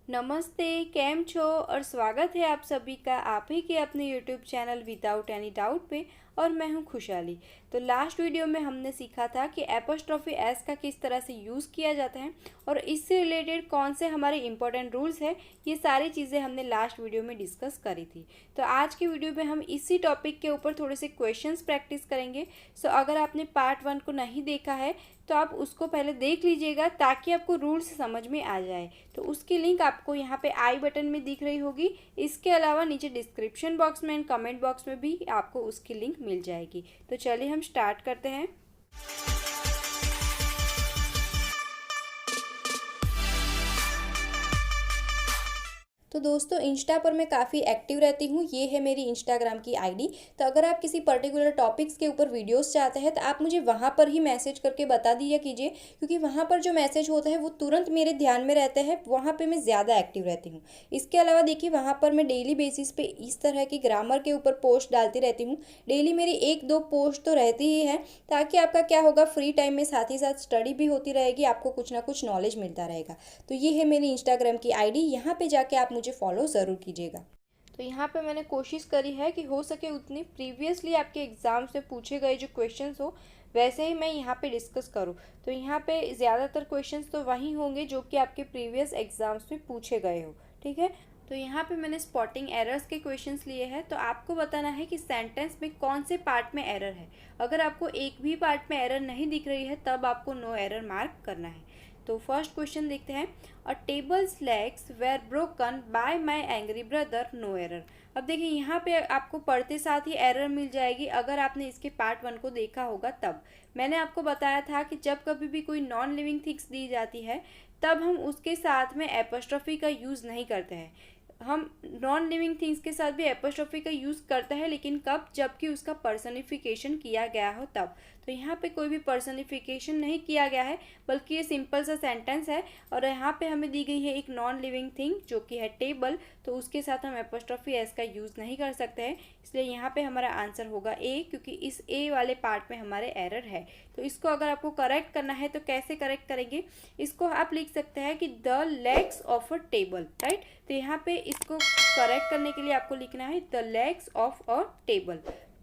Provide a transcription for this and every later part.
नमस्ते, केम छो और स्वागत है आप सभी का आप ही के अपने YouTube channel without any doubt पे। और मैं हूं खुशहाली। तो लास्ट वीडियो में हमने सीखा था कि एपोस्ट्रोफी एस का किस तरह से यूज़ किया जाता है और इससे रिलेटेड कौन से हमारे इंपॉर्टेंट रूल्स हैं, ये सारी चीज़ें हमने लास्ट वीडियो में डिस्कस करी थी। तो आज की वीडियो में हम इसी टॉपिक के ऊपर थोड़े से क्वेश्चंस प्रैक्टिस करेंगे। सो अगर आपने पार्ट 1 को नहीं देखा है तो आप उसको पहले देख लीजिएगा ताकि आपको रूल्स समझ में आ जाए। तो उसकी लिंक आपको यहाँ पे आई बटन में दिख रही होगी। इसके अलावा नीचे डिस्क्रिप्शन बॉक्स में एंड कमेंट बॉक्स में भी आपको उसकी लिंक मिल जाएगी। तो चलिए हम स्टार्ट करते हैं। तो दोस्तों इंस्टा पर मैं काफ़ी एक्टिव रहती हूँ, ये है मेरी इंस्टाग्राम की आईडी। तो अगर आप किसी पर्टिकुलर टॉपिक्स के ऊपर वीडियोस चाहते हैं तो आप मुझे वहाँ पर ही मैसेज करके बता दिया कीजिए, क्योंकि वहाँ पर जो मैसेज होता है वो तुरंत मेरे ध्यान में रहते हैं, वहाँ पर मैं ज़्यादा एक्टिव रहती हूँ। इसके अलावा देखिए वहाँ पर मैं डेली बेसिस पे इस तरह की ग्रामर के ऊपर पोस्ट डालती रहती हूँ। डेली मेरी 1-2 पोस्ट तो रहती ही है, ताकि आपका क्या होगा, फ्री टाइम में साथ ही साथ स्टडी भी होती रहेगी, आपको कुछ ना कुछ नॉलेज मिलता रहेगा। तो ये है मेरी इंस्टाग्राम की आईडी, यहाँ पे जाके आप मुझे फॉलो ज़रूर कीजिएगा। तो यहाँ पे मैंने कोशिश करी है कि हो सके उतनी प्रीवियसली आपके एग्ज़ाम से पूछे गए जो क्वेश्चंस हो वैसे ही मैं यहाँ पे डिस्कस करूँ। तो यहाँ पे ज़्यादातर क्वेश्चंस तो वही होंगे जो कि आपके प्रीवियस एग्ज़ाम्स में पूछे गए हो, ठीक है। तो यहाँ पे मैंने स्पॉटिंग एरर्स के क्वेश्चंस लिए हैं। तो आपको बताना है कि सेंटेंस में कौन से पार्ट में एरर है। अगर आपको एक भी पार्ट में एरर नहीं दिख रही है तब आपको नो एरर मार्क करना है। तो फर्स्ट क्वेश्चन देखते हैं। A table's legs were broken by my angry brother, no error. अब देखिए यहाँ पे आपको पढ़ते साथ ही एरर मिल जाएगी अगर आपने इसके पार्ट 1 को देखा होगा तब। मैंने आपको बताया था कि जब कभी भी कोई नॉन लिविंग थिंग्स दी जाती है तब हम उसके साथ में एपोस्ट्रोफी का यूज़ नहीं करते हैं। हम नॉन लिविंग थिंग्स के साथ भी एपोस्ट्रोफी का यूज़ करते हैं, लेकिन कब, जबकि उसका पर्सनिफिकेशन किया गया हो तब। तो यहाँ पे कोई भी पर्सनिफिकेशन नहीं किया गया है, बल्कि ये सिंपल सा सेंटेंस है और यहाँ पे हमें दी गई है एक नॉन लिविंग थिंग जो कि है टेबल। तो उसके साथ हम एपोस्ट्रोफी एस का यूज़ नहीं कर सकते हैं, इसलिए यहाँ पे हमारा आंसर होगा ए, क्योंकि इस ए वाले पार्ट में हमारे एरर है। तो इसको अगर आपको करेक्ट करना है तो कैसे करेक्ट करेंगे, इसको आप लिख सकते हैं कि the legs of a table, right. तो यहाँ पे इसको करेक्ट करने के लिए आपको लिखना है the legs of a table.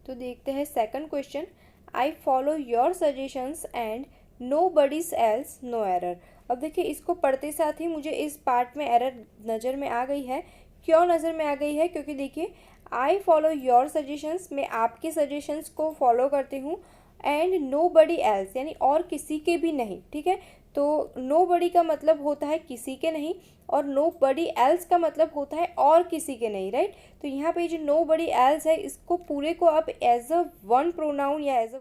तो देखते हैं second question. I follow your suggestions and nobody's else, no error. अब देखिए इसको पढ़ते साथ ही मुझे इस पार्ट में एरर नज़र में आ गई है। क्यों नज़र में आ गई है, क्योंकि देखिए आई फॉलो योर सजेशंस, मैं आपके सजेशंस को फॉलो करती हूँ, एंड नो बडी एल्स यानी और किसी के भी नहीं, ठीक है। तो नो बडी का मतलब होता है किसी के नहीं, और नो बडी एल्स का मतलब होता है और किसी के नहीं, राइट। तो यहाँ पे जो नो बडी एल्स है इसको पूरे को आप एज अ वन प्रोनाउन या एज अ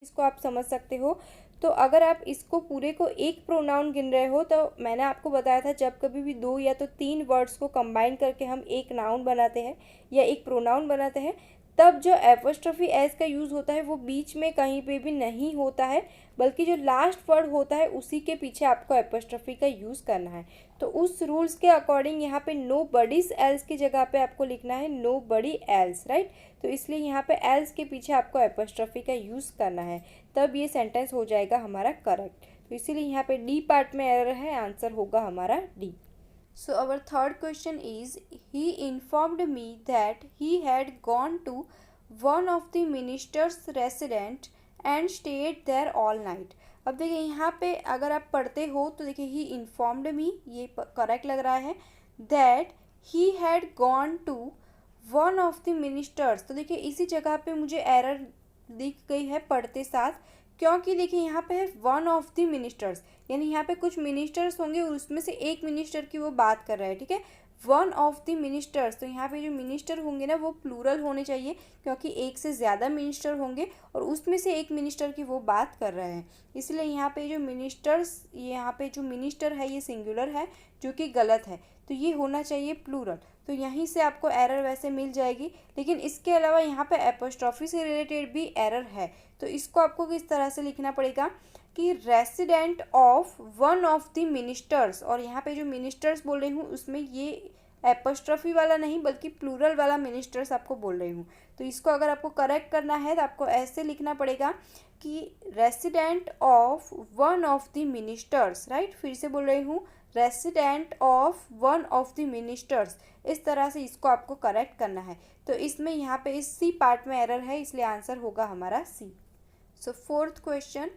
इसको आप समझ सकते हो। तो अगर आप इसको पूरे को एक प्रोनाउन गिन रहे हो, तो मैंने आपको बताया था जब कभी भी 2 या तो 3 वर्ड्स को कंबाइन करके हम एक नाउन बनाते हैं या एक प्रोनाउन बनाते हैं, तब जो एपोस्ट्रोफी एस का यूज़ होता है वो बीच में कहीं पे भी नहीं होता है, बल्कि जो लास्ट वर्ड होता है उसी के पीछे आपको एपोस्ट्रोफी का यूज़ करना है। तो उस रूल्स के अकॉर्डिंग यहाँ पे नो बडीज एल्स की जगह पे आपको लिखना है नो बडी एल्स, राइट। तो इसलिए यहाँ पे एल्स के पीछे आपको एपोस्ट्रोफी का यूज़ करना है, तब ये सेंटेंस हो जाएगा हमारा करेक्ट। तो इसीलिए यहाँ पे डी पार्ट में एरर है, आंसर होगा हमारा D. So our third question is, he informed me that he had gone to one of the minister's residence and stayed there all night। अब देखिए यहाँ पे अगर आप पढ़ते हो तो देखिए he informed me, ये करेक्ट लग रहा है। that he had gone to one of the ministers, तो देखिए इसी जगह पे मुझे एरर दिख गई है पढ़ते साथ, क्योंकि देखिए यहाँ पे है वन ऑफ द मिनिस्टर्स, यानी यहाँ पे कुछ मिनिस्टर्स होंगे और उसमें से एक मिनिस्टर की वो बात कर रहा है, ठीक है। वन ऑफ द मिनिस्टर्स, तो यहाँ पे जो मिनिस्टर होंगे ना वो प्लूरल होने चाहिए, क्योंकि एक से ज़्यादा मिनिस्टर होंगे और उसमें से एक मिनिस्टर की वो बात कर रहे हैं। इसलिए यहाँ पे जो मिनिस्टर्स, यहाँ पे जो मिनिस्टर है ये सिंगुलर है, जो कि गलत है। तो ये होना चाहिए प्लूरल। तो यहीं से आपको एरर वैसे मिल जाएगी, लेकिन इसके अलावा यहाँ पे एपोस्ट्रोफी से रिलेटेड भी एरर है। तो इसको आपको किस तरह से लिखना पड़ेगा कि resident of one of the ministers, और यहाँ पे जो मिनिस्टर्स बोल रही हूँ उसमें ये एपोस्ट्रोफी वाला नहीं बल्कि प्लूरल वाला मिनिस्टर्स आपको बोल रही हूँ। तो इसको अगर आपको करेक्ट करना है तो आपको ऐसे लिखना पड़ेगा कि resident of one of the ministers, right. फिर से बोल रही हूँ, resident of one of the ministers. इस तरह से इसको आपको करेक्ट करना है। तो इसमें यहाँ पे इस सी पार्ट में एरर है, इसलिए आंसर होगा हमारा C. So fourth question,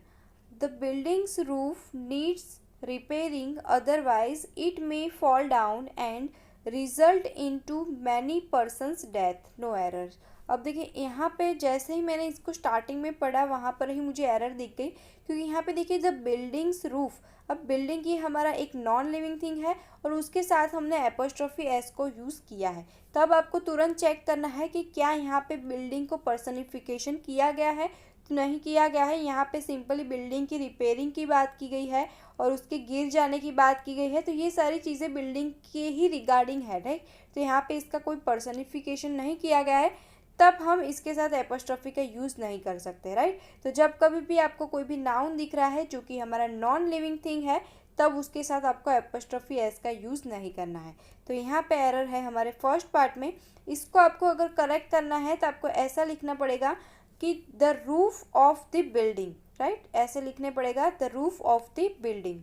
the building's roof needs repairing, otherwise it may fall down and result into many persons death, no error। अब देखिए यहाँ पे जैसे ही मैंने इसको स्टार्टिंग में पढ़ा वहाँ पर ही मुझे एरर दिख गई, क्योंकि यहाँ पे देखिए द बिल्डिंग्स रूफ, अब बिल्डिंग ये हमारा एक नॉन लिविंग थिंग है और उसके साथ हमने एपोस्ट्रोफी एस को यूज़ किया है। तब आपको तुरंत चेक करना है कि क्या यहाँ पे बिल्डिंग को पर्सनिफिकेशन किया गया है, तो नहीं किया गया है। यहाँ पे सिंपली बिल्डिंग की रिपेयरिंग की बात की गई है और उसके गिर जाने की बात की गई है, तो ये सारी चीज़ें बिल्डिंग के ही रिगार्डिंग है, राइट। तो यहाँ पे इसका कोई पर्सनिफिकेशन नहीं किया गया है, तब हम इसके साथ एपोस्ट्रोफी का यूज़ नहीं कर सकते, राइट। तो जब कभी भी आपको कोई भी नाउन दिख रहा है जो कि हमारा नॉन लिविंग थिंग है, तब उसके साथ आपको एपोस्ट्रोफी एस का यूज़ नहीं करना है। तो यहाँ पे एरर है हमारे फर्स्ट पार्ट में। इसको आपको अगर करेक्ट करना है तो आपको ऐसा लिखना पड़ेगा कि the roof of the building, right, ऐसे लिखने पड़ेगा the roof of the building.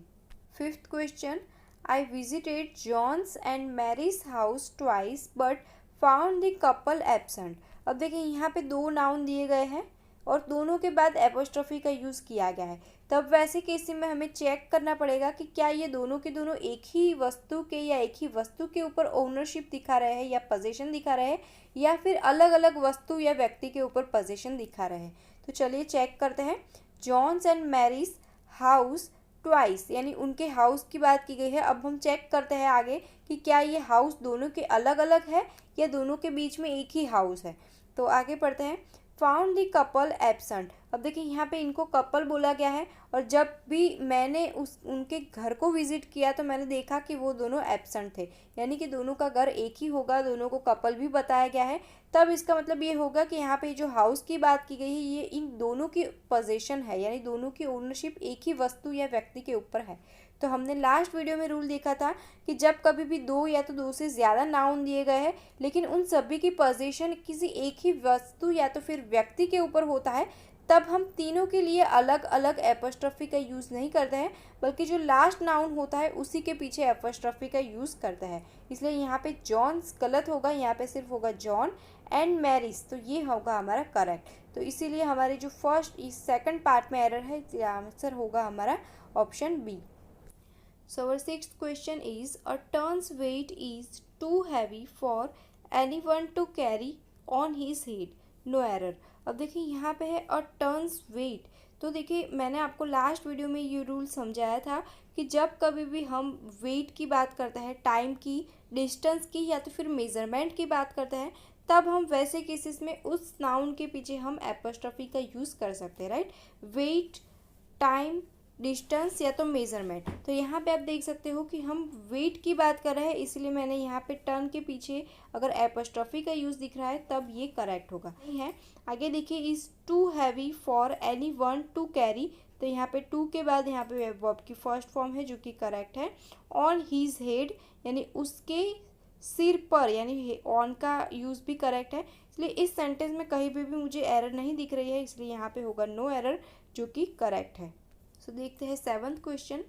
Fifth question, I visited John's and Mary's house twice but found the couple absent. अब देखिए यहाँ पे दो नाउन दिए गए हैं और दोनों के बाद एपोस्ट्रोफी का यूज़ किया गया है। तब वैसे केस में हमें चेक करना पड़ेगा कि क्या ये दोनों के दोनों एक ही वस्तु के या एक ही वस्तु के ऊपर ओनरशिप दिखा रहे हैं या पोजीशन दिखा रहे हैं, या फिर अलग अलग वस्तु या व्यक्ति के ऊपर पोजीशन दिखा रहे हैं। तो चलिए चेक करते हैं। John's and Mary's house twice, यानी उनके हाउस की बात की गई है। अब हम चेक करते हैं आगे कि क्या ये हाउस दोनों के अलग अलग है या दोनों के बीच में एक ही हाउस है। तो आगे पढ़ते हैं। Found the couple absent. अब देखिए यहाँ पे इनको कपल बोला गया है और जब भी मैंने उनके घर को विजिट किया तो मैंने देखा कि वो दोनों एब्सेंट थे, यानी कि दोनों का घर एक ही होगा, दोनों को कपल भी बताया गया है। तब इसका मतलब ये होगा कि यहाँ पे जो हाउस की बात की गई है ये इन दोनों की पोजीशन है, यानी दोनों की ओनरशिप एक ही वस्तु या व्यक्ति के ऊपर है। तो हमने लास्ट वीडियो में रूल देखा था कि जब कभी भी दो या तो दो से ज़्यादा नाउन दिए गए हैं लेकिन उन सभी की पोजीशन किसी एक ही वस्तु या तो फिर व्यक्ति के ऊपर होता है, तब हम तीनों के लिए अलग अलग एपोस्ट्रोफी का यूज़ नहीं करते हैं, बल्कि जो लास्ट नाउन होता है उसी के पीछे एपोस्ट्रोफी का यूज़ करते हैं। इसलिए यहाँ पे जॉन्स गलत होगा, यहाँ पे सिर्फ होगा जॉन एंड मैरीज, तो ये होगा हमारा करेक्ट। तो इसीलिए हमारे जो फर्स्ट इस सेकंड पार्ट में एरर है, आंसर होगा हमारा option B. So our sixth question is, a turn's weight is too heavy for anyone to carry on his head, no error। अब देखिए यहाँ पे है a turn's weight। तो देखिए मैंने आपको लास्ट वीडियो में ये रूल समझाया था कि जब कभी भी हम वेट की बात करते हैं, टाइम की, डिस्टेंस की या तो फिर मेज़रमेंट की बात करते हैं, तब हम वैसे केसेस में उस नाउन के पीछे हम एपोस्ट्रोफी का यूज़ कर सकते हैं, राइट। वेट, टाइम, डिस्टेंस या तो मेज़रमेंट। तो यहाँ पे आप देख सकते हो कि हम वेट की बात कर रहे हैं, इसलिए मैंने यहाँ पे टर्न के पीछे अगर एपोस्ट्रोफी का यूज़ दिख रहा है तब ये करेक्ट होगा। नहीं है, आगे देखिए, is too heavy for anyone to carry. तो यहाँ पे टू के बाद यहाँ पे वर्ब की फर्स्ट फॉर्म है जो कि करेक्ट है। ऑन हीज हेड, यानी उसके सिर पर, यानी ऑन का यूज़ भी करेक्ट है। इसलिए इस सेंटेंस में कहीं भी मुझे एरर नहीं दिख रही है, इसलिए यहाँ पे होगा नो एरर, जो कि करेक्ट है। तो देखते हैं seventh question.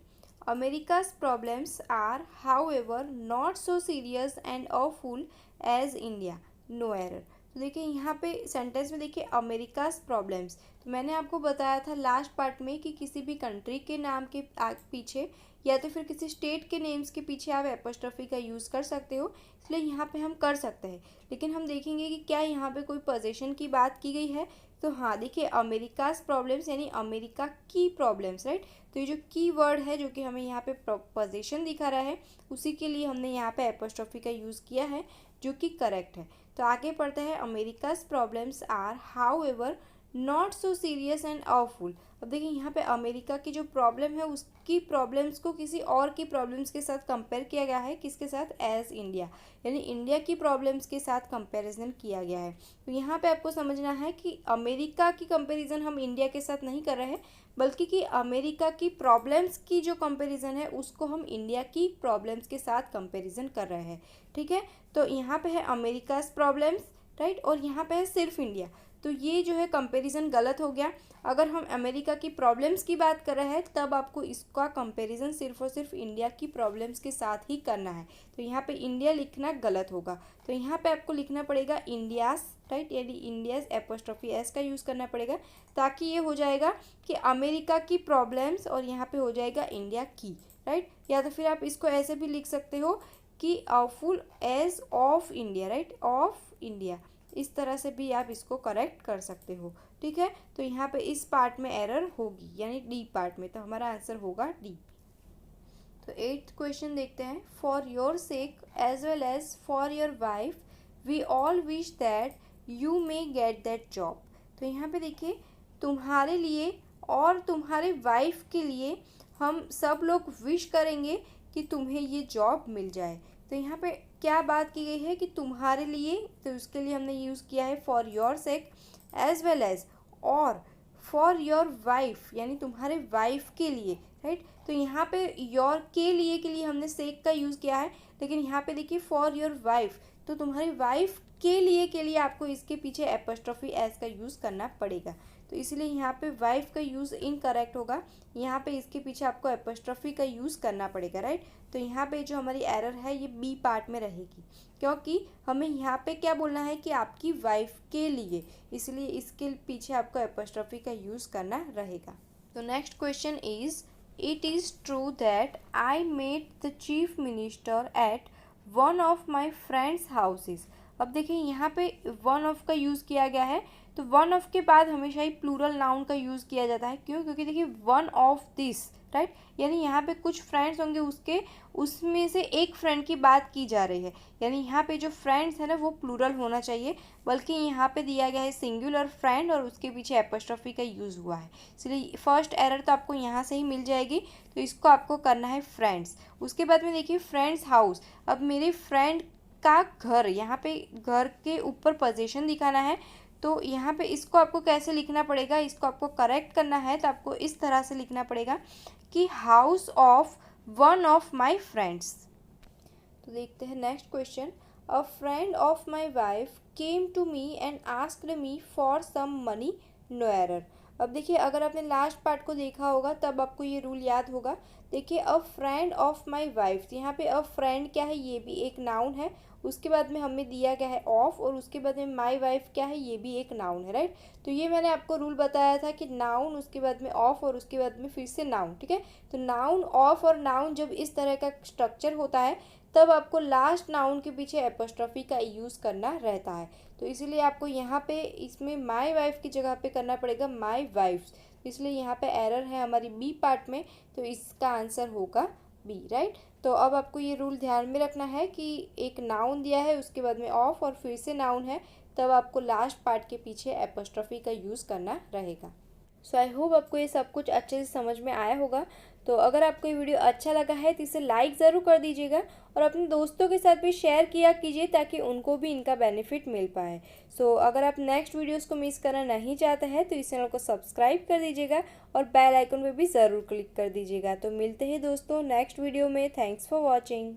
America's problems are however not so serious and awful as India, no error. तो देखिए यहाँ पे सेंटेंस में देखिए अमेरिकाज प्रॉब्लम्स, तो मैंने आपको बताया था लास्ट पार्ट में कि किसी भी कंट्री के नाम के पीछे या तो फिर किसी स्टेट के नेम्स के पीछे आप एपोस्ट्रोफी का यूज़ कर सकते हो, इसलिए यहाँ पे हम कर सकते हैं। लेकिन हम देखेंगे कि क्या यहाँ पे कोई पोजीशन की बात की गई है। तो हाँ देखिए, अमेरिकाज प्रॉब्लम्स यानी अमेरिका की प्रॉब्लम्स, राइट। तो ये जो की वर्ड है जो कि हमें यहाँ पे पोजीशन दिखा रहा है, उसी के लिए हमने यहाँ पे एपोस्ट्रोफी का यूज़ किया है, जो कि करेक्ट है। तो आगे पढ़ते हैं। America's problems are however not so serious and awful. अब देखिए यहाँ पे अमेरिका की जो प्रॉब्लम है उसकी प्रॉब्लम्स को किसी और की प्रॉब्लम्स के साथ कंपेयर किया गया है, किसके साथ, एज इंडिया, यानी इंडिया की प्रॉब्लम्स के साथ कंपैरिजन किया गया है। तो यहाँ पे आपको समझना है कि अमेरिका की कंपैरिजन हम इंडिया के साथ नहीं कर रहे हैं, बल्कि कि अमेरिका की प्रॉब्लम्स की जो कंपैरिजन है उसको हम इंडिया की प्रॉब्लम्स के साथ कंपैरिजन कर रहे हैं, ठीक है। तो यहाँ पे है अमेरिकाज प्रॉब्लम्स, राइट, और यहाँ पे है सिर्फ इंडिया। तो ये जो है कंपैरिजन गलत हो गया। अगर हम अमेरिका की प्रॉब्लम्स की बात कर रहे हैं तब आपको इसका कंपैरिजन सिर्फ और सिर्फ इंडिया की प्रॉब्लम्स के साथ ही करना है। तो यहाँ पे इंडिया लिखना गलत होगा। तो यहाँ पे आपको लिखना पड़ेगा इंडियाज़, राइट, यानी इंडियाज़ एपोस्ट्रोफी एस का यूज़ करना पड़ेगा, ताकि ये हो जाएगा कि अमेरिका की प्रॉब्लम्स और यहाँ पे हो जाएगा इंडिया की, राइट। या तो फिर आप इसको ऐसे भी लिख सकते हो कि full as of India, right, of India, इस तरह से भी आप इसको करेक्ट कर सकते हो, ठीक है। तो यहाँ पे इस पार्ट में एरर होगी, यानी डी पार्ट में, तो हमारा आंसर होगा डी। तो 8th क्वेश्चन देखते हैं। For your sake as well as for your wife we all wish that you may get that job. तो यहाँ पे देखिए, तुम्हारे लिए और तुम्हारे वाइफ के लिए हम सब लोग विश करेंगे कि तुम्हें ये जॉब मिल जाए। तो यहाँ पे क्या बात की गई है कि तुम्हारे लिए, तो उसके लिए हमने यूज़ किया है for your sake as well as, और फॉर योर वाइफ यानी तुम्हारे वाइफ के लिए, राइट। तो यहाँ पे योर के लिए हमने सेक का यूज़ किया है, लेकिन यहाँ पे देखिए फॉर योर वाइफ, तो तुम्हारी वाइफ के लिए आपको इसके पीछे एपोस्ट्रोफी एस का यूज़ करना पड़ेगा। तो इसलिए यहाँ पे वाइफ का यूज़ इनकरेक्ट होगा, यहाँ पे इसके पीछे आपको एपोस्ट्रोफी का यूज़ करना पड़ेगा, राइट। तो यहाँ पे जो हमारी एरर है ये बी पार्ट में रहेगी, क्योंकि हमें यहाँ पे क्या बोलना है कि आपकी वाइफ के लिए, इसलिए इसके पीछे आपको एपोस्ट्रोफी का यूज़ करना रहेगा। तो next question is, it is true that I met the chief minister at one of my friends houses. अब देखिए यहाँ पे वन ऑफ का यूज़ किया गया है, तो वन ऑफ के बाद हमेशा ही प्लूरल नाउन का यूज़ किया जाता है। क्यों? क्योंकि देखिए वन ऑफ दिस, राइट, यानी यहाँ पे कुछ फ्रेंड्स होंगे, उसमें से एक फ्रेंड की बात की जा रही है, यानी यहाँ पे जो फ्रेंड्स है ना वो प्लूरल होना चाहिए, बल्कि यहाँ पे दिया गया है सिंगुलर फ्रेंड और उसके पीछे एपोस्ट्रोफी का यूज़ हुआ है, इसलिए फर्स्ट एरर तो आपको यहाँ से ही मिल जाएगी। तो इसको आपको करना है फ्रेंड्स। उसके बाद में देखिए फ्रेंड्स हाउस, अब मेरे फ्रेंड का घर, यहाँ पे घर के ऊपर पोजीशन दिखाना है, तो यहाँ पे इसको आपको कैसे लिखना पड़ेगा, इसको आपको करेक्ट करना है, तो आपको इस तरह से लिखना पड़ेगा कि house of one of my friends. तो देखते हैं next question. A friend of my wife came to me and asked me for some money, no error. अब देखिए अगर आपने लास्ट पार्ट को देखा होगा तब आपको ये रूल याद होगा। देखिए अ फ्रेंड ऑफ माई वाइफ, यहाँ पे अ फ्रेंड क्या है, ये भी एक नाउन है, उसके बाद में हमें दिया गया है ऑफ, और उसके बाद में माई वाइफ क्या है, ये भी एक नाउन है, राइट। तो ये मैंने आपको रूल बताया था कि नाउन, उसके बाद में ऑफ, और उसके बाद में फिर से नाउन, ठीक है। तो नाउन, ऑफ और नाउन जब इस तरह का स्ट्रक्चर होता है तब आपको लास्ट नाउन के पीछे एपोस्ट्रोफी का यूज़ करना रहता है। तो इसीलिए आपको यहाँ पे इसमें माई वाइफ की जगह पे करना पड़ेगा माई वाइफ्स, इसलिए यहाँ पे एरर है हमारी बी पार्ट में, तो इसका आंसर होगा बी, राइट। तो अब आपको ये रूल ध्यान में रखना है कि एक नाउन दिया है, उसके बाद में ऑफ और फिर से नाउन है, तब आपको लास्ट पार्ट के पीछे एपोस्ट्रोफी का यूज़ करना रहेगा। सो आई होप आपको ये सब कुछ अच्छे से समझ में आया होगा। तो अगर आपको ये वीडियो अच्छा लगा है तो इसे लाइक ज़रूर कर दीजिएगा और अपने दोस्तों के साथ भी शेयर किया कीजिए ताकि उनको भी इनका बेनिफिट मिल पाए। सो अगर आप नेक्स्ट वीडियोस को मिस करना नहीं चाहते हैं तो इस चैनल को सब्सक्राइब कर दीजिएगा और बेल आइकन पे भी ज़रूर क्लिक कर दीजिएगा। तो मिलते हैं दोस्तों नेक्स्ट वीडियो में। Thanks for watching.